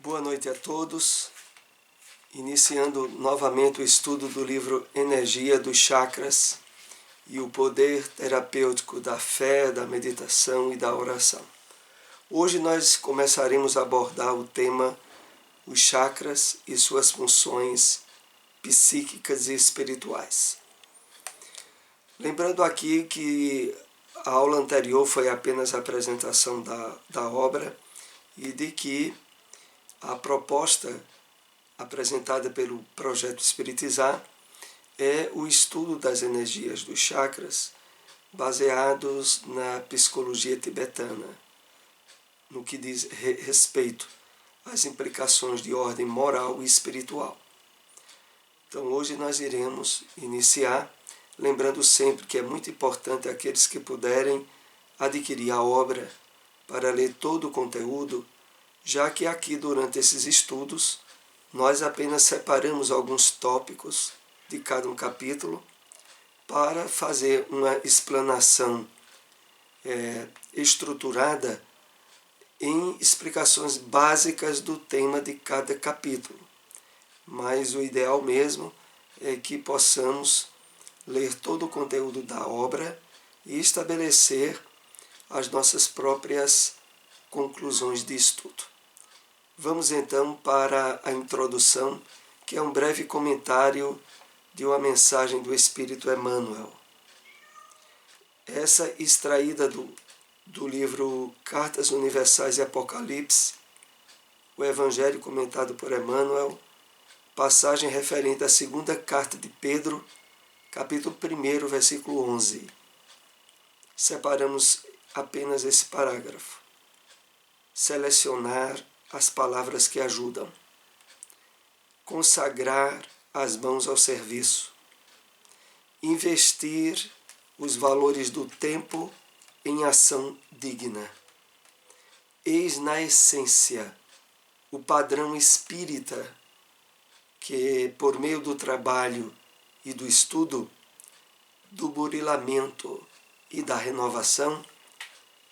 Boa noite a todos. Iniciando novamente o estudo do livro Energia dos Chakras e o poder terapêutico da fé, da meditação e da oração. Hoje nós começaremos a abordar o tema os chakras e suas funções psíquicas e espirituais. Lembrando aqui que a aula anterior foi apenas a apresentação da obra e de que a proposta apresentada pelo Projeto Espiritizar é o estudo das energias dos chakras baseados na psicologia tibetana, no que diz respeito às implicações de ordem moral e espiritual. Então hoje nós iremos iniciar, lembrando sempre que é muito importante aqueles que puderem adquirir a obra para ler todo o conteúdo, já que aqui durante esses estudos nós apenas separamos alguns tópicos de cada um capítulo para fazer uma explanação estruturada em explicações básicas do tema de cada capítulo. Mas o ideal mesmo é que possamos ler todo o conteúdo da obra e estabelecer as nossas próprias conclusões de estudo. Vamos então para a introdução, que é um breve comentário de uma mensagem do Espírito Emmanuel. Essa extraída do livro Cartas Universais e Apocalipse, o Evangelho comentado por Emmanuel, passagem referente à segunda carta de Pedro, capítulo 1, versículo 11. Separamos apenas esse parágrafo. Selecionar as palavras que ajudam. Consagrar as mãos ao serviço. Investir os valores do tempo em ação digna. Eis na essência o padrão espírita que, por meio do trabalho e do estudo, do burilamento e da renovação,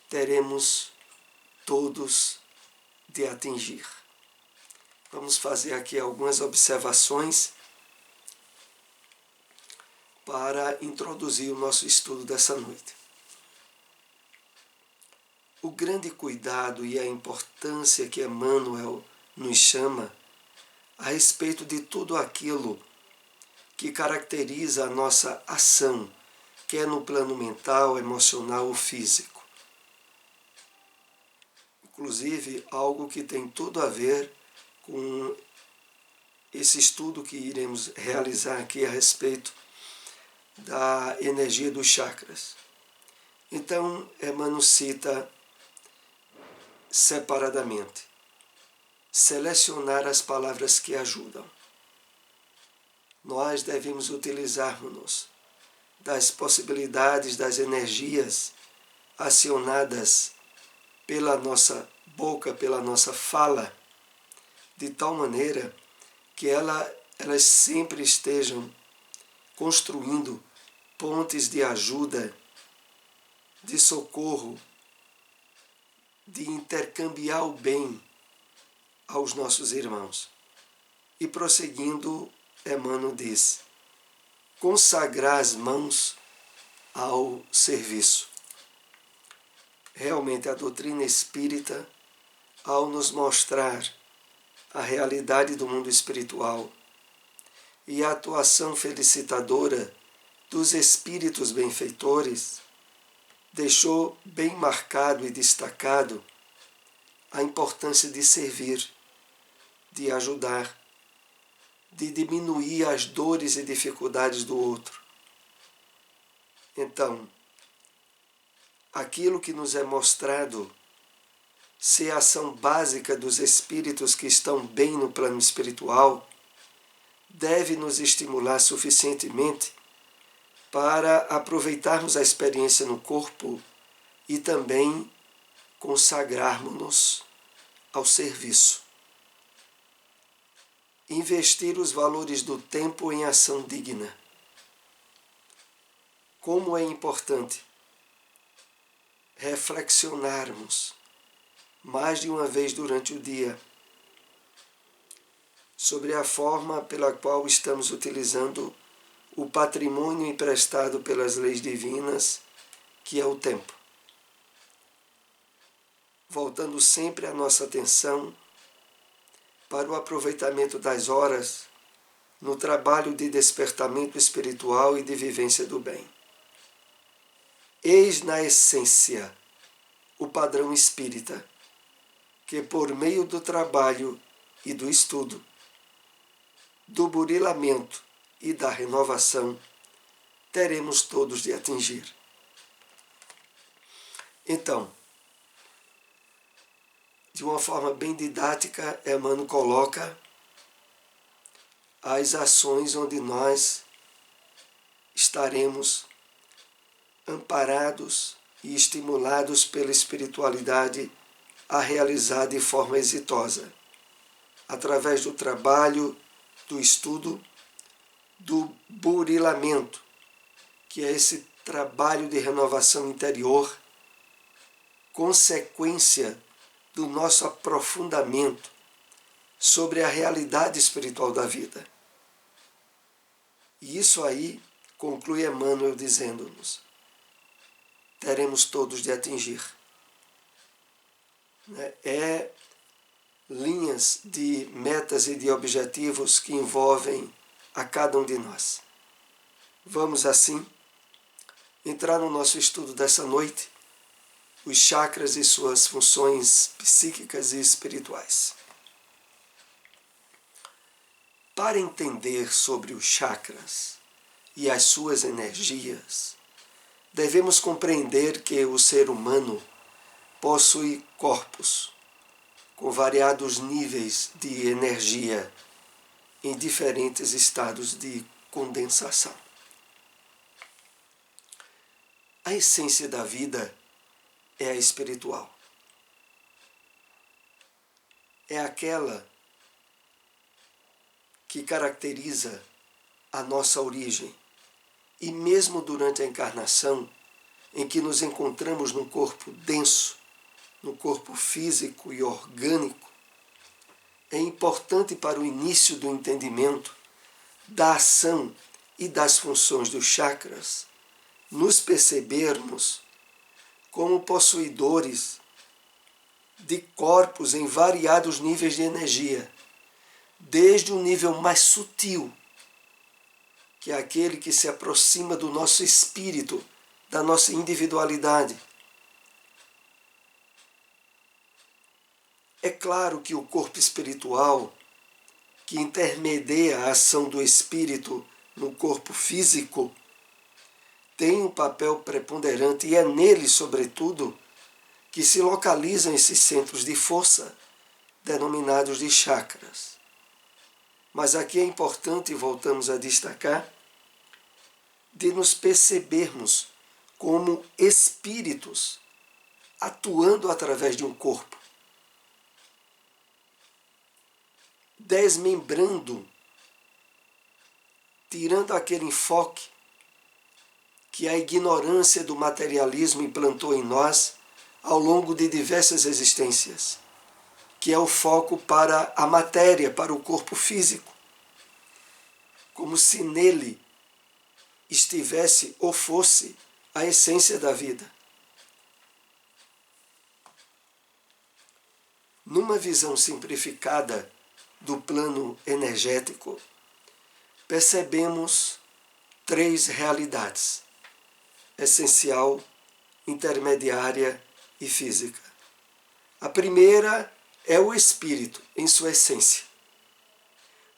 teremos todos de atingir. Vamos fazer aqui algumas observações para introduzir o nosso estudo dessa noite. O grande cuidado e a importância que Emmanuel nos chama a respeito de tudo aquilo que caracteriza a nossa ação, quer no plano mental, emocional ou físico. Inclusive, algo que tem tudo a ver com esse estudo que iremos realizar aqui a respeito da energia dos chakras. Então, Emmanuel cita separadamente: selecionar as palavras que ajudam. Nós devemos utilizar-nos das possibilidades das energias acionadas pela nossa boca, pela nossa fala, de tal maneira que elas sempre estejam construindo pontes de ajuda, de socorro, de intercambiar o bem aos nossos irmãos. E prosseguindo, Emmanuel diz: consagrar as mãos ao serviço. Realmente, a doutrina espírita, ao nos mostrar a realidade do mundo espiritual e a atuação felicitadora dos espíritos benfeitores, deixou bem marcado e destacado a importância de servir, de ajudar, de diminuir as dores e dificuldades do outro. Então, aquilo que nos é mostrado ser a ação básica dos espíritos que estão bem no plano espiritual, deve nos estimular suficientemente para aproveitarmos a experiência no corpo e também consagrarmos-nos ao serviço. Investir os valores do tempo em ação digna. Como é importante reflexionarmos mais de uma vez durante o dia sobre a forma pela qual estamos utilizando o patrimônio emprestado pelas leis divinas, que é o tempo. Voltando sempre a nossa atenção para o aproveitamento das horas no trabalho de despertamento espiritual e de vivência do bem. Eis na essência o padrão espírita, que por meio do trabalho e do estudo, do burilamento e da renovação, teremos todos de atingir. Então, de uma forma bem didática, Emmanuel coloca as ações onde nós estaremos amparados e estimulados pela espiritualidade a realizar de forma exitosa, através do trabalho, do estudo, do burilamento, que é esse trabalho de renovação interior, consequência do nosso aprofundamento sobre a realidade espiritual da vida. E isso aí conclui Emmanuel dizendo-nos: teremos todos de atingir. É linhas de metas e de objetivos que envolvem a cada um de nós. Vamos assim entrar no nosso estudo dessa noite, os chakras e suas funções psíquicas e espirituais. Para entender sobre os chakras e as suas energias, devemos compreender que o ser humano possui corpos com variados níveis de energia em diferentes estados de condensação. A essência da vida é a espiritual. É aquela que caracteriza a nossa origem. E mesmo durante a encarnação, em que nos encontramos num corpo denso, no corpo físico e orgânico, é importante para o início do entendimento da ação e das funções dos chakras nos percebermos como possuidores de corpos em variados níveis de energia, desde o nível mais sutil, que é aquele que se aproxima do nosso espírito, da nossa individualidade. É claro que o corpo espiritual, que intermedia a ação do espírito no corpo físico, tem um papel preponderante e é nele, sobretudo, que se localizam esses centros de força, denominados de chakras. Mas aqui é importante, e voltamos a destacar, de nos percebermos como espíritos atuando através de um corpo, desmembrando, tirando aquele enfoque que a ignorância do materialismo implantou em nós ao longo de diversas existências, que é o foco para a matéria, para o corpo físico, como se nele estivesse ou fosse a essência da vida. Numa visão simplificada do plano energético, percebemos 3 realidades: essencial, intermediária e física. A primeira é o espírito em sua essência,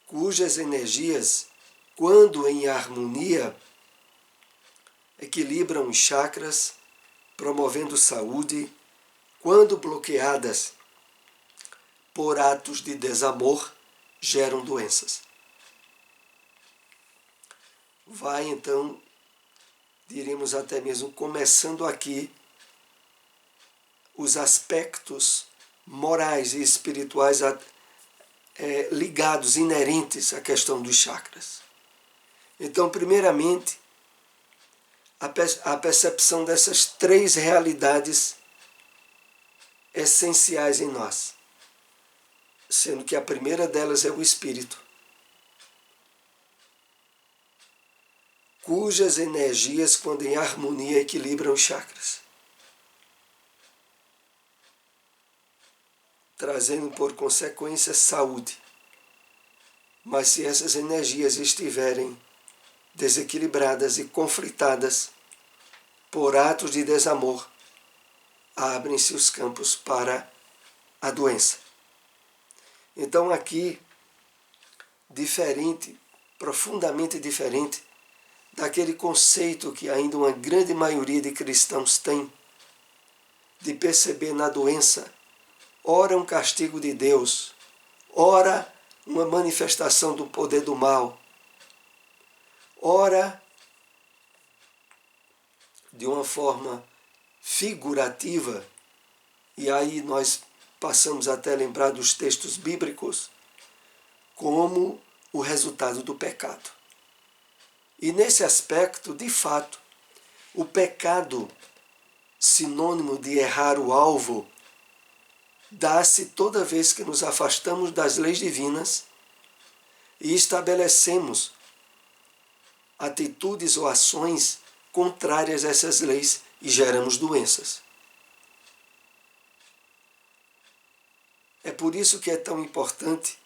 cujas energias, quando em harmonia, equilibram os chakras, promovendo saúde, quando bloqueadas por atos de desamor, geram doenças. Vai então, diríamos até mesmo, começando aqui os aspectos morais e espirituais ligados, inerentes à questão dos chakras. Então, primeiramente, a percepção dessas 3 realidades essenciais em nós. sendo que a primeira delas é o espírito, cujas energias, quando em harmonia, equilibram os chakras, trazendo por consequência saúde. Mas se essas energias estiverem desequilibradas e conflitadas por atos de desamor, abrem-se os campos para a doença. Então aqui, diferente, profundamente diferente daquele conceito que ainda uma grande maioria de cristãos tem, de perceber na doença, ora um castigo de Deus, ora uma manifestação do poder do mal, ora de uma forma figurativa, e aí nós passamos até a lembrar dos textos bíblicos, como o resultado do pecado. E nesse aspecto, de fato, o pecado, sinônimo de errar o alvo, dá-se toda vez que nos afastamos das leis divinas e estabelecemos atitudes ou ações contrárias a essas leis e geramos doenças. É por isso que é tão importante,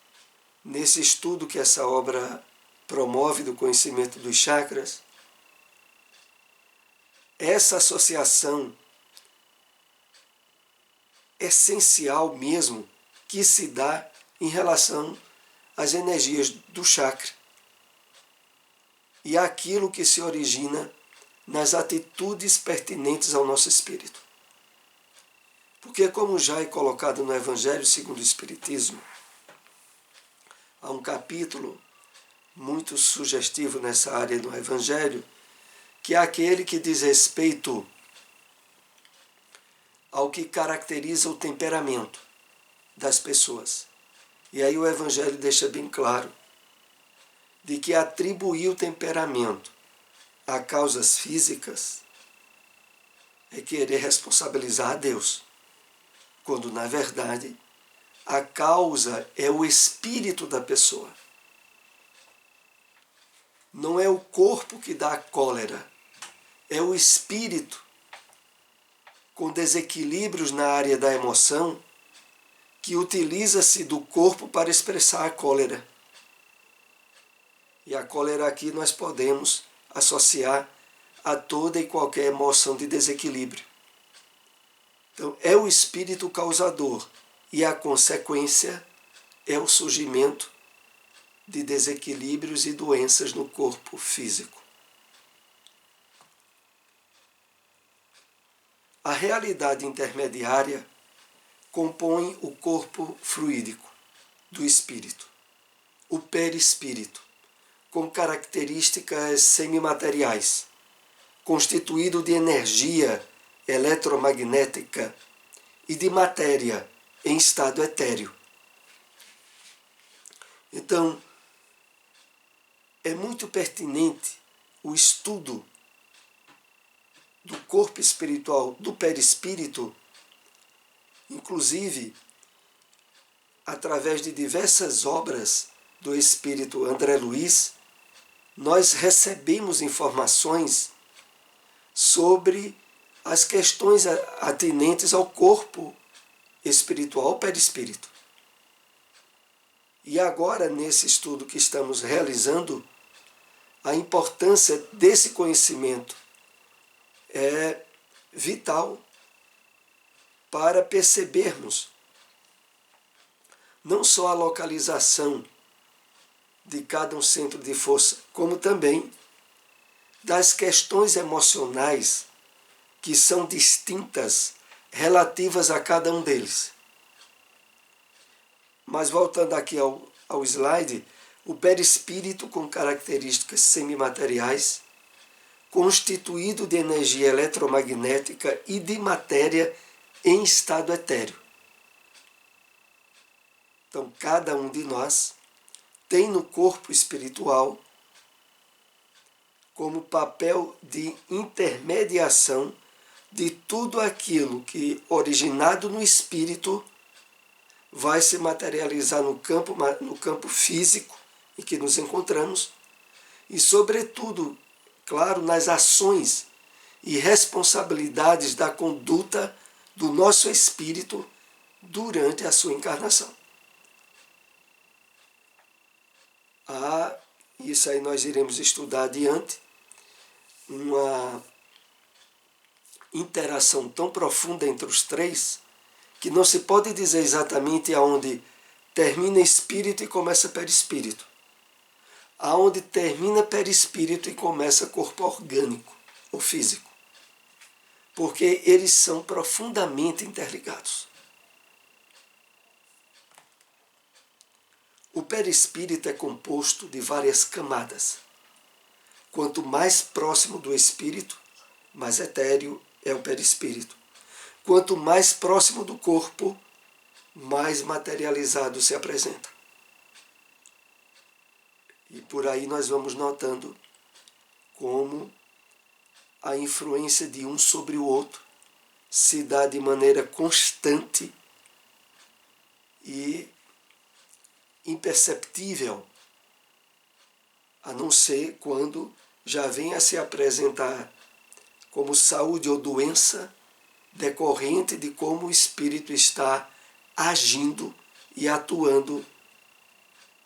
nesse estudo que essa obra promove do conhecimento dos chakras, essa associação essencial mesmo que se dá em relação às energias do chakra e aquilo que se origina nas atitudes pertinentes ao nosso espírito. Porque, como já é colocado no Evangelho segundo o Espiritismo, há um capítulo muito sugestivo nessa área do Evangelho, que é aquele que diz respeito ao que caracteriza o temperamento das pessoas. E aí o Evangelho deixa bem claro de que atribuir o temperamento a causas físicas é querer responsabilizar a Deus, quando na verdade a causa é o espírito da pessoa. Não é o corpo que dá a cólera, é o espírito com desequilíbrios na área da emoção que utiliza-se do corpo para expressar a cólera. E a cólera aqui nós podemos associar a toda e qualquer emoção de desequilíbrio. Então, é o espírito causador e a consequência é o surgimento de desequilíbrios e doenças no corpo físico. A realidade intermediária compõe o corpo fluídico do espírito, o perispírito, com características semimateriais, constituído de energia eletromagnética e de matéria em estado etéreo. Então, é muito pertinente o estudo do corpo espiritual, do perispírito, inclusive através de diversas obras do espírito André Luiz, nós recebemos informações sobre as questões atinentes ao corpo espiritual, ao perispírito. E agora, nesse estudo que estamos realizando, a importância desse conhecimento é vital para percebermos não só a localização de cada um centro de força, como também das questões emocionais que são distintas relativas a cada um deles. Mas voltando aqui ao slide, o perispírito com características semimateriais, constituído de energia eletromagnética e de matéria em estado etéreo. Então, cada um de nós tem no corpo espiritual como papel de intermediação de tudo aquilo que, originado no espírito, vai se materializar no campo físico em que nos encontramos e, sobretudo, claro, nas ações e responsabilidades da conduta do nosso espírito durante a sua encarnação. Isso aí nós iremos estudar adiante, uma interação tão profunda entre os três, que não se pode dizer exatamente aonde termina espírito e começa perispírito. Aonde termina perispírito e começa corpo orgânico ou físico. Porque eles são profundamente interligados. O perispírito é composto de várias camadas. Quanto mais próximo do espírito, mais etéreo é o perispírito. Quanto mais próximo do corpo, mais materializado se apresenta. E por aí nós vamos notando como a influência de um sobre o outro se dá de maneira constante e imperceptível, a não ser quando já vem a se apresentar como saúde ou doença decorrente de como o espírito está agindo e atuando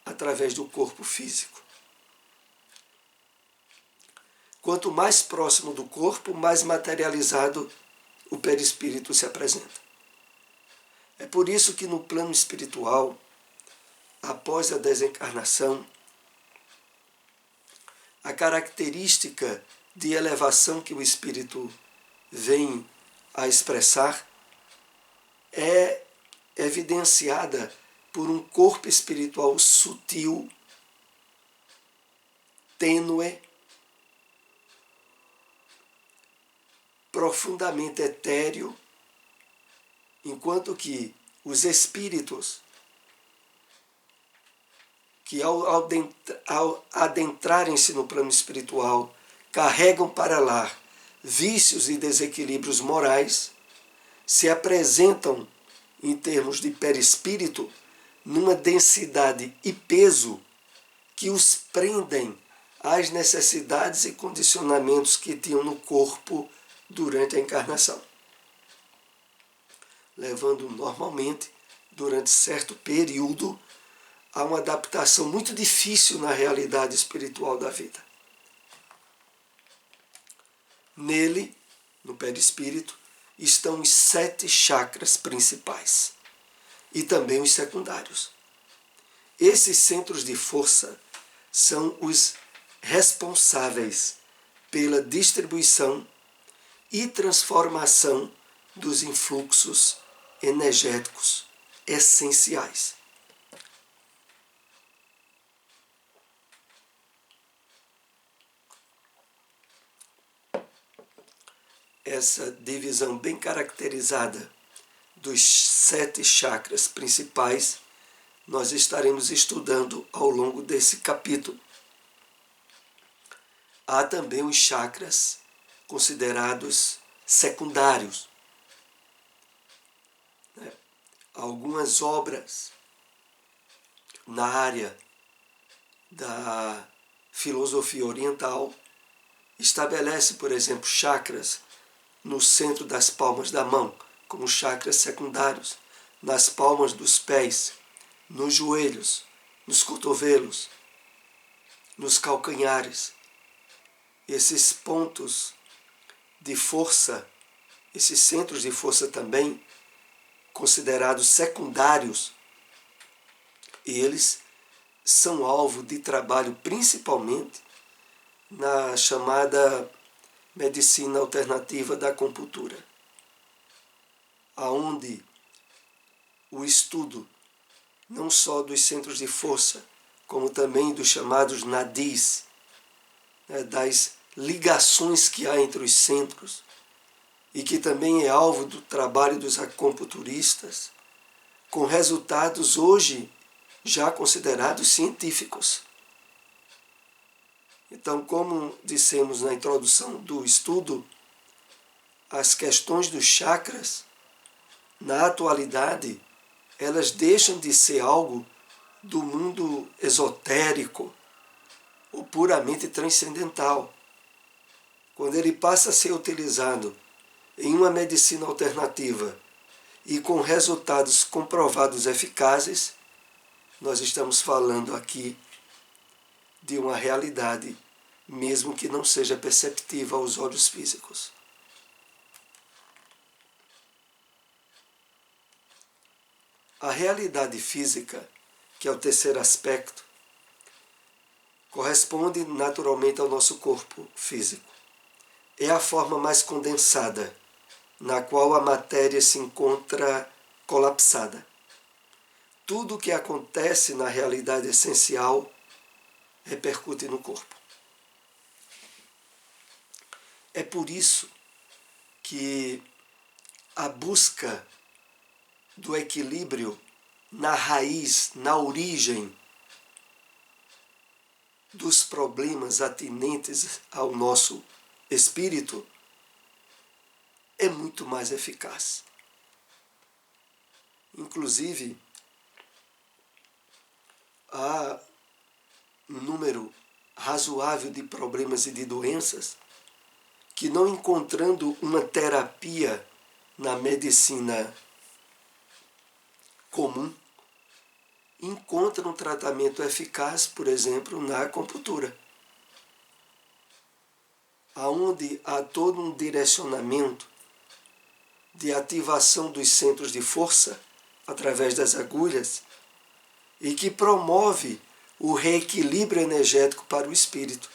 através do corpo físico. Quanto mais próximo do corpo, mais materializado o perispírito se apresenta. É por isso que no plano espiritual, após a desencarnação, a característica de elevação que o espírito vem a expressar é evidenciada por um corpo espiritual sutil, tênue, profundamente etéreo, enquanto que os espíritos que ao adentrarem-se no plano espiritual carregam para lá vícios e desequilíbrios morais, se apresentam em termos de perispírito numa densidade e peso que os prendem às necessidades e condicionamentos que tinham no corpo durante a encarnação, levando normalmente, durante certo período, a uma adaptação muito difícil na realidade espiritual da vida. Nele, no perispírito, estão os 7 chakras principais e também os secundários. Esses centros de força são os responsáveis pela distribuição e transformação dos influxos energéticos essenciais. Essa divisão bem caracterizada dos 7 chakras principais, nós estaremos estudando ao longo desse capítulo. Há também os chakras considerados secundários. Algumas obras na área da filosofia oriental estabelecem, por exemplo, chakras no centro das palmas da mão, como chakras secundários, nas palmas dos pés, nos joelhos, nos cotovelos, nos calcanhares. Esses pontos de força, esses centros de força também, considerados secundários, eles são alvo de trabalho principalmente na chamada medicina alternativa da acupuntura, aonde o estudo não só dos centros de força, como também dos chamados nadis, das ligações que há entre os centros, e que também é alvo do trabalho dos acupunturistas, com resultados hoje já considerados científicos. Então, como dissemos na introdução do estudo, as questões dos chakras, na atualidade, elas deixam de ser algo do mundo esotérico ou puramente transcendental. Quando ele passa a ser utilizado em uma medicina alternativa e com resultados comprovados eficazes, nós estamos falando aqui de uma realidade, mesmo que não seja perceptível aos olhos físicos. A realidade física, que é o terceiro aspecto, corresponde naturalmente ao nosso corpo físico. É a forma mais condensada, na qual a matéria se encontra colapsada. Tudo o que acontece na realidade essencial repercute no corpo. É por isso que a busca do equilíbrio na raiz, na origem dos problemas atinentes ao nosso espírito é muito mais eficaz. Inclusive, há um número razoável de problemas e de doenças que, não encontrando uma terapia na medicina comum, encontram um tratamento eficaz, por exemplo, na acupuntura, aonde há todo um direcionamento de ativação dos centros de força através das agulhas e que promove o reequilíbrio energético para o espírito.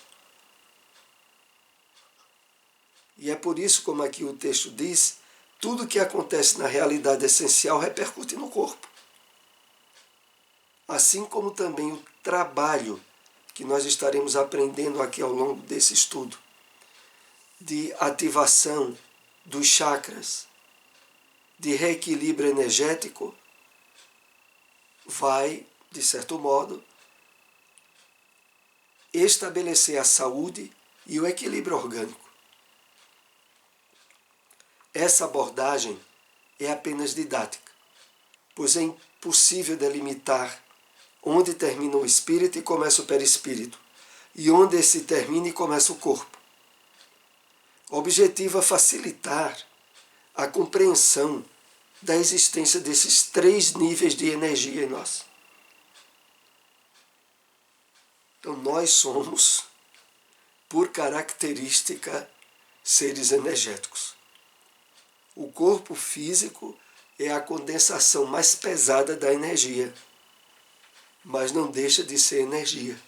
E é por isso, como aqui o texto diz, tudo que acontece na realidade essencial repercute no corpo. Assim como também o trabalho que nós estaremos aprendendo aqui ao longo desse estudo, de ativação dos chakras, de reequilíbrio energético, vai, de certo modo, estabelecer a saúde e o equilíbrio orgânico. Essa abordagem é apenas didática, pois é impossível delimitar onde termina o espírito e começa o perispírito, e onde esse termina e começa o corpo. O objetivo é facilitar a compreensão da existência desses três níveis de energia em nós. Então, nós somos, por característica, seres energéticos. O corpo físico é a condensação mais pesada da energia, mas não deixa de ser energia.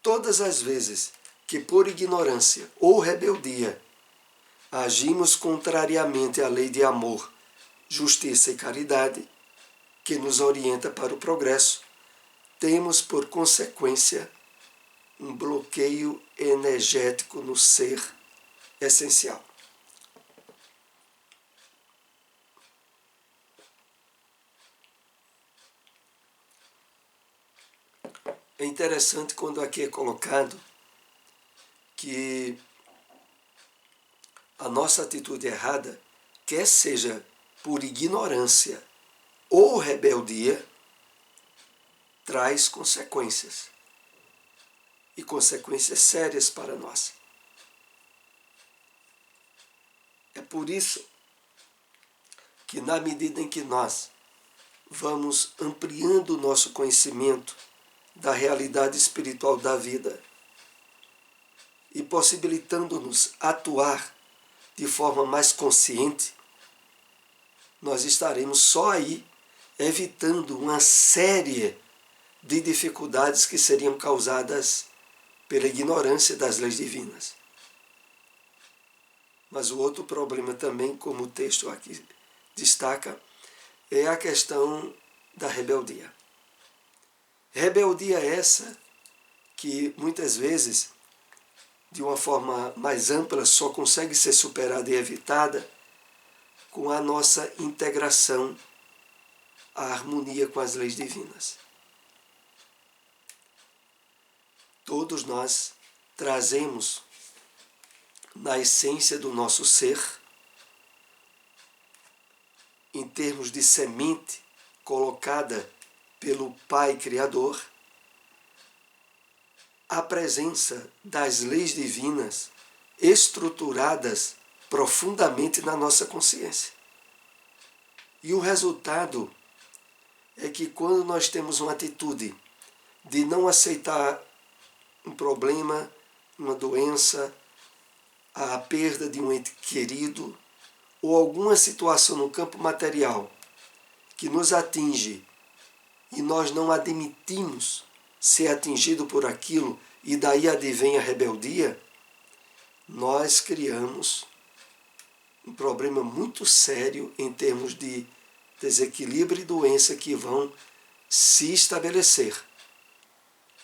Todas as vezes que, por ignorância ou rebeldia, agimos contrariamente à lei de amor, justiça e caridade, que nos orienta para o progresso, temos por consequência um bloqueio energético no ser essencial. É interessante quando aqui é colocado que a nossa atitude errada, quer seja por ignorância ou rebeldia, traz consequências. E consequências sérias para nós. É por isso que, na medida em que nós vamos ampliando o nosso conhecimento da realidade espiritual da vida e possibilitando-nos atuar de forma mais consciente, nós estaremos só aí evitando uma série de dificuldades que seriam causadas pela ignorância das leis divinas. Mas o outro problema também, como o texto aqui destaca, é a questão da rebeldia. Rebeldia essa que muitas vezes, de uma forma mais ampla, só consegue ser superada e evitada com a nossa integração à harmonia com as leis divinas. Todos nós trazemos na essência do nosso ser em termos de semente colocada pelo Pai Criador, a presença das leis divinas estruturadas profundamente na nossa consciência. E o resultado é que quando nós temos uma atitude de não aceitar um problema, uma doença, a perda de um ente querido ou alguma situação no campo material que nos atinge e nós não admitimos ser atingido por aquilo e daí advém a rebeldia, nós criamos um problema muito sério em termos de desequilíbrio e doença que vão se estabelecer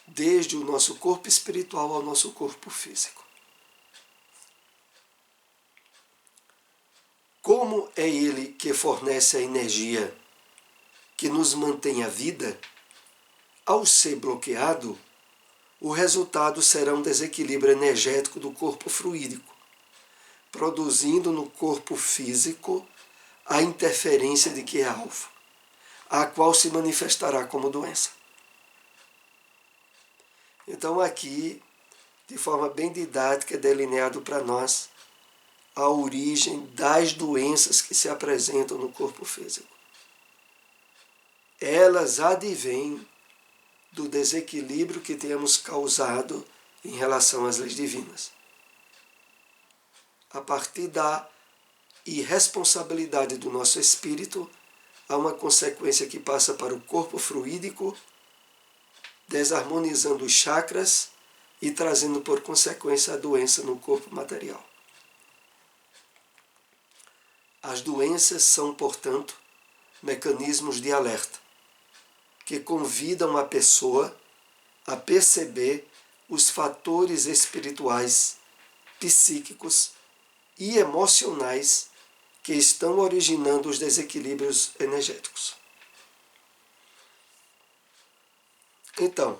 desde o nosso corpo espiritual ao nosso corpo físico. Como é Ele que fornece a energia que nos mantém a vida, ao ser bloqueado, o resultado será um desequilíbrio energético do corpo fluídico, produzindo no corpo físico a interferência de que é alvo, a qual se manifestará como doença. Então aqui, de forma bem didática, é delineado para nós a origem das doenças que se apresentam no corpo físico. Elas advêm do desequilíbrio que temos causado em relação às leis divinas. A partir da irresponsabilidade do nosso espírito, há uma consequência que passa para o corpo fluídico, desarmonizando os chakras e trazendo por consequência a doença no corpo material. As doenças são, portanto, mecanismos de alerta que convidam a pessoa a perceber os fatores espirituais, psíquicos e emocionais que estão originando os desequilíbrios energéticos. Então,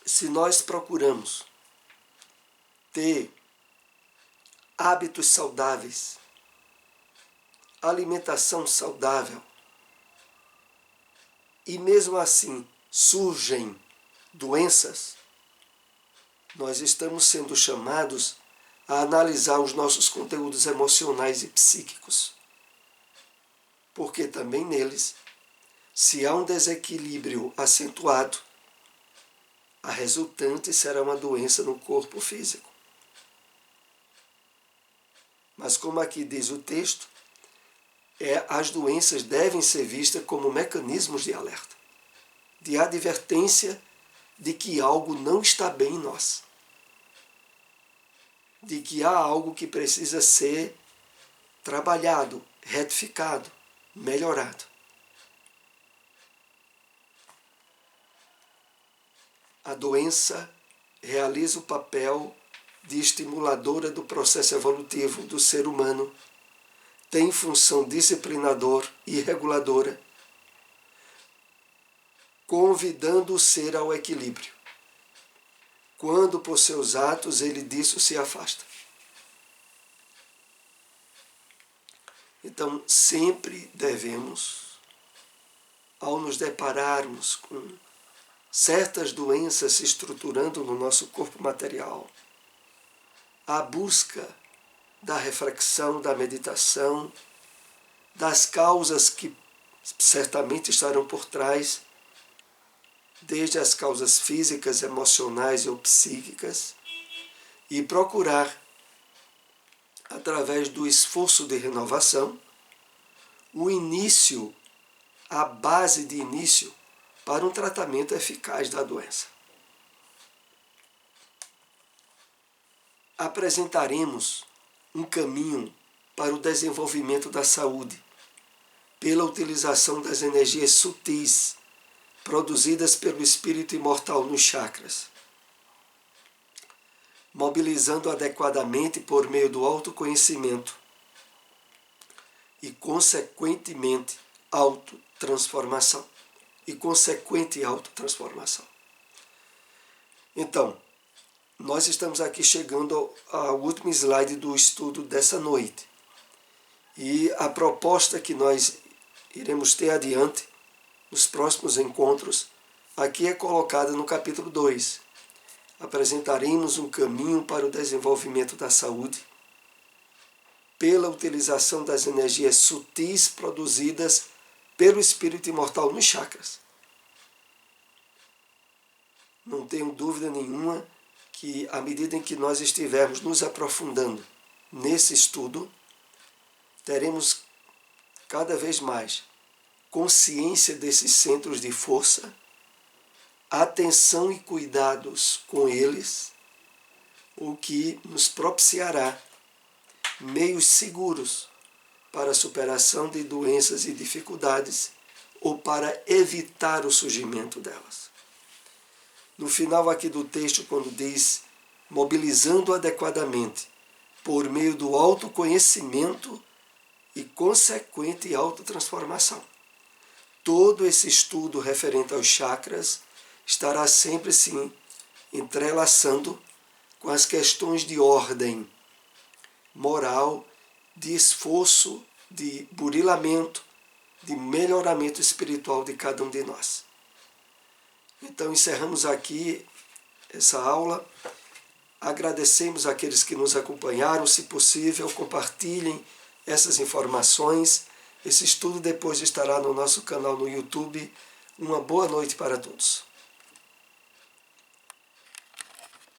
se nós procuramos ter hábitos saudáveis, alimentação saudável, e mesmo assim surgem doenças, nós estamos sendo chamados a analisar os nossos conteúdos emocionais e psíquicos. Porque também neles, se há um desequilíbrio acentuado, a resultante será uma doença no corpo físico. Mas como aqui diz o texto, as doenças devem ser vistas como mecanismos de alerta, de advertência de que algo não está bem em nós, de que há algo que precisa ser trabalhado, retificado, melhorado. A doença realiza o papel de estimuladora do processo evolutivo do ser humano, tem função disciplinadora e reguladora, convidando o ser ao equilíbrio, quando por seus atos ele disso se afasta. Então, sempre devemos, ao nos depararmos com certas doenças se estruturando no nosso corpo material, a busca da reflexão, da meditação, das causas que certamente estarão por trás, desde as causas físicas, emocionais ou psíquicas, e procurar, através do esforço de renovação, o início, a base de início para um tratamento eficaz da doença. Apresentaremos um caminho para o desenvolvimento da saúde, pela utilização das energias sutis produzidas pelo espírito imortal nos chakras, mobilizando adequadamente por meio do autoconhecimento e, consequentemente, autotransformação. Então, nós estamos aqui chegando ao último slide do estudo dessa noite. E a proposta que nós iremos ter adiante, nos próximos encontros, aqui é colocada no capítulo 2. Apresentaremos um caminho para o desenvolvimento da saúde pela utilização das energias sutis produzidas pelo espírito imortal nos chakras. Não tenho dúvida nenhuma que, à medida em que nós estivermos nos aprofundando nesse estudo, teremos cada vez mais consciência desses centros de força, atenção e cuidados com eles, o que nos propiciará meios seguros para a superação de doenças e dificuldades ou para evitar o surgimento delas. No final aqui do texto, quando diz mobilizando adequadamente por meio do autoconhecimento e consequente autotransformação. Todo esse estudo referente aos chakras estará sempre se entrelaçando com as questões de ordem moral, de esforço, de burilamento, de melhoramento espiritual de cada um de nós. Então encerramos aqui essa aula. Agradecemos àqueles que nos acompanharam. Se possível, compartilhem essas informações. Esse estudo depois estará no nosso canal no YouTube. Uma boa noite para todos.